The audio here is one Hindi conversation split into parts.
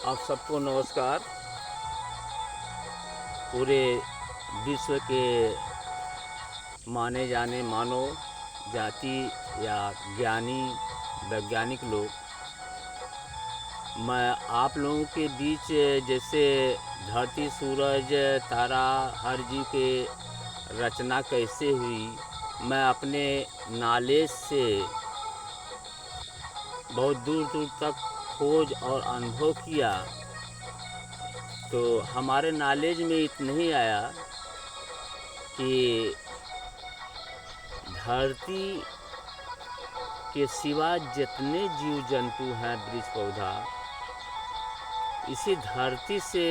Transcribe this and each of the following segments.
आप सबको नमस्कार। पूरे विश्व के माने जाने मानव जाति या ज्ञानी वैज्ञानिक लोग, मैं आप लोगों के बीच जैसे धरती, सूरज, तारा, हर जीव के रचना कैसे हुई, मैं अपने नॉलेज से बहुत दूर दूर तक खोज और अनुभव किया। तो हमारे नॉलेज में इतना ही आया कि धरती के सिवा जितने जीव जंतु हैं, वृक्ष पौधा, इसी धरती से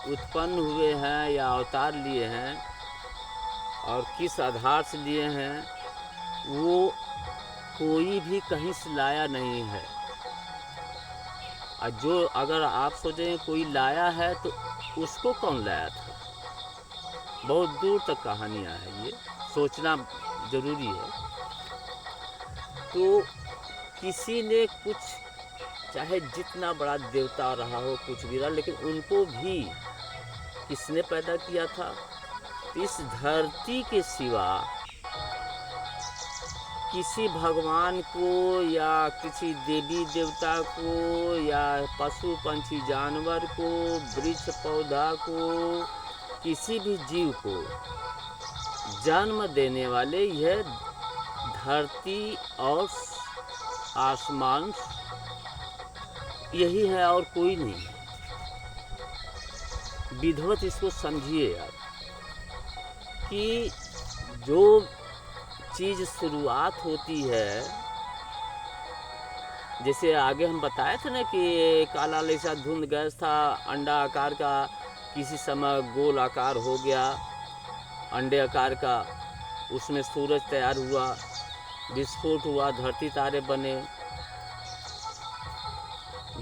उत्पन्न हुए हैं या अवतार लिए हैं, और किस आधार से लिए हैं वो कोई भी कहीं से लाया नहीं है। और जो अगर आप सोचें कोई लाया है तो उसको कौन लाया था, बहुत दूर तक कहानियाँ हैं, ये सोचना ज़रूरी है। तो किसी ने कुछ, चाहे जितना बड़ा देवता रहा हो, कुछ भी रहा, लेकिन उनको भी किसने पैदा किया था? इस धरती के सिवा किसी भगवान को या किसी देवी देवता को या पशु पंछी जानवर को, वृक्ष पौधा को, किसी भी जीव को जन्म देने वाले यह धरती और आसमान यही है और कोई नहीं है। विधिवत इसको समझिए यार, कि जो चीज़ शुरुआत होती है, जैसे आगे हम बताए थे ना कि काला जैसा धुंध गैस था, अंडा आकार का, किसी समय गोल आकार हो गया, अंडे आकार का, उसमें सूरज तैयार हुआ, विस्फोट हुआ, धरती तारे बने,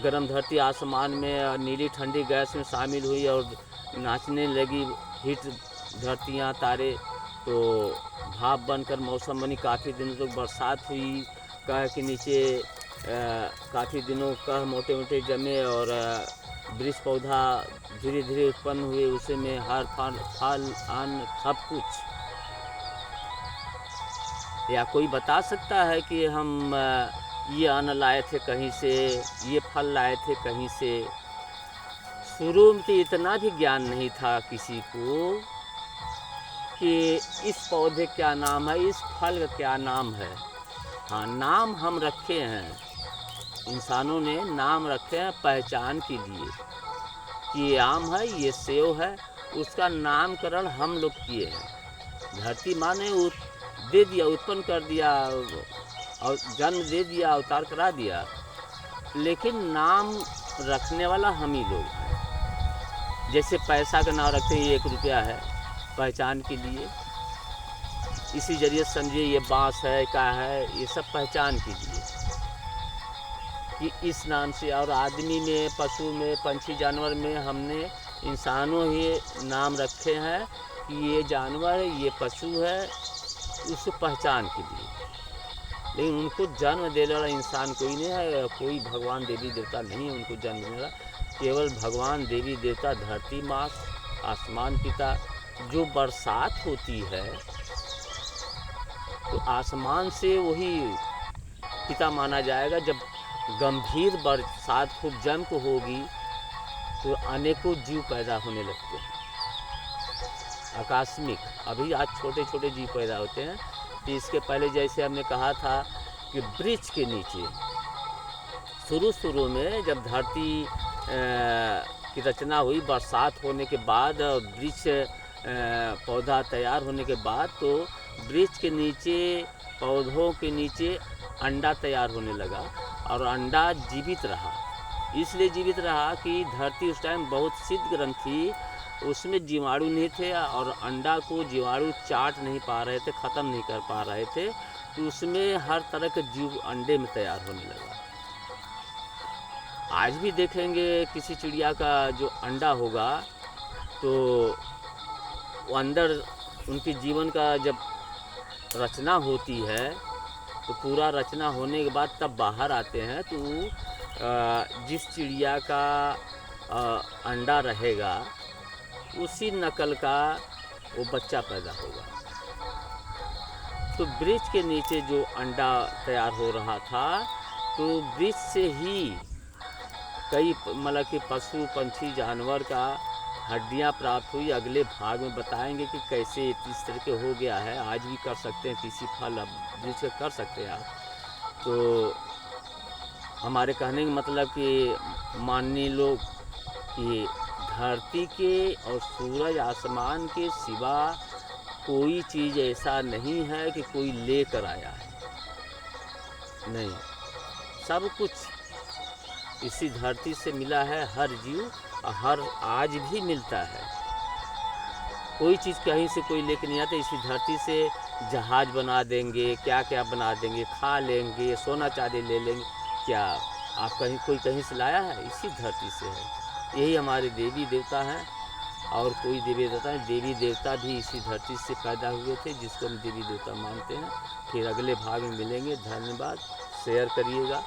गर्म धरती आसमान में नीली ठंडी गैस में शामिल हुई और नाचने लगी हीट धरतियाँ, तारे, तो भाप बनकर मौसम बनी, काफ़ी दिनों तक बरसात हुई, कह के नीचे काफ़ी दिनों कह मोटे मोटे जमे, और वृक्ष पौधा धीरे धीरे उत्पन्न हुए, उसी में हर फल अन्न सब कुछ। या कोई बता सकता है कि हम ये अन्न लाए थे कहीं से, ये फल लाए थे कहीं से? शुरू में तो इतना भी ज्ञान नहीं था किसी को कि इस पौधे क्या नाम है, इस फल का क्या नाम है। हाँ, नाम हम रखे हैं, इंसानों ने नाम रखे हैं पहचान के लिए, कि ये आम है, ये सेव है, उसका नामकरण हम लोग किए हैं। धरती माँ ने दे दिया, उत्पन्न कर दिया और जन्म दे दिया, अवतार करा दिया, लेकिन नाम रखने वाला हम ही लोग हैं। जैसे पैसा का नाम रखते हैं, 1 रुपया है, पहचान के लिए, इसी जरिए समझिए ये बांस है, क्या है, ये सब पहचान के लिए कि इस नाम से। और आदमी में, पशु में, पंछी जानवर में हमने इंसानों ही नाम रखे हैं कि ये जानवर है, ये पशु है, उस पहचान के लिए। लेकिन उनको जन्म देने वाला इंसान कोई नहीं है, कोई भगवान देवी देवता नहीं है उनको जन्म देने वाला। केवल भगवान देवी देवता, धरती माँ, आसमान पिता। जो बरसात होती है तो आसमान से वही पिता माना जाएगा। जब गंभीर बरसात खूब जम को होगी तो अनेकों जीव पैदा होने लगते हैं, आकस्मिक। अभी आज छोटे छोटे जीव पैदा होते हैं। तो इसके पहले जैसे हमने कहा था कि वृक्ष के नीचे शुरू में जब धरती की रचना हुई, बरसात होने के बाद, वृक्ष पौधा तैयार होने के बाद, तो वृक्ष के नीचे, पौधों के नीचे अंडा तैयार होने लगा, और अंडा जीवित रहा। इसलिए जीवित रहा कि धरती उस टाइम बहुत शीतग्रह थी, उसमें जीवाणु नहीं थे, और अंडा को जीवाणु चाट नहीं पा रहे थे, ख़त्म नहीं कर पा रहे थे, तो उसमें हर तरह के जीव अंडे में तैयार होने लगा। आज भी देखेंगे किसी चिड़िया का जो अंडा होगा, तो वो अंदर उनके जीवन का जब रचना होती है, तो पूरा रचना होने के बाद तब बाहर आते हैं, तो जिस चिड़िया का अंडा रहेगा, उसी नकल का वो बच्चा पैदा होगा। तो वृक्ष के नीचे जो अंडा तैयार हो रहा था, तो वृक्ष से ही कई मतलब कि पशु पंछी जानवर का हड्डियां प्राप्त हुई। अगले भाग में बताएंगे कि कैसे इस तरह के हो गया है। आज भी कर सकते हैं, किसी फल अब वृक्ष से कर सकते हैं आप। तो हमारे कहने का मतलब कि माननीय लोग कि धरती के और सूरज आसमान के सिवा कोई चीज़ ऐसा नहीं है कि कोई लेकर आया है, नहीं, सब कुछ इसी धरती से मिला है। हर जीव हर आज भी मिलता है। कोई चीज़ कहीं से कोई लेकर नहीं आता। इसी धरती से जहाज बना देंगे, क्या क्या बना देंगे, खा लेंगे, सोना चांदी ले लेंगे। क्या आप कोई कहीं से लाया है? इसी धरती से है। यही हमारे देवी देवता हैं। और कोई देवी देवता है, देवी देवता भी इसी धरती से पैदा हुए थे, जिसको हम देवी देवता मानते हैं। फिर अगले भाग में मिलेंगे। धन्यवाद। शेयर करिएगा।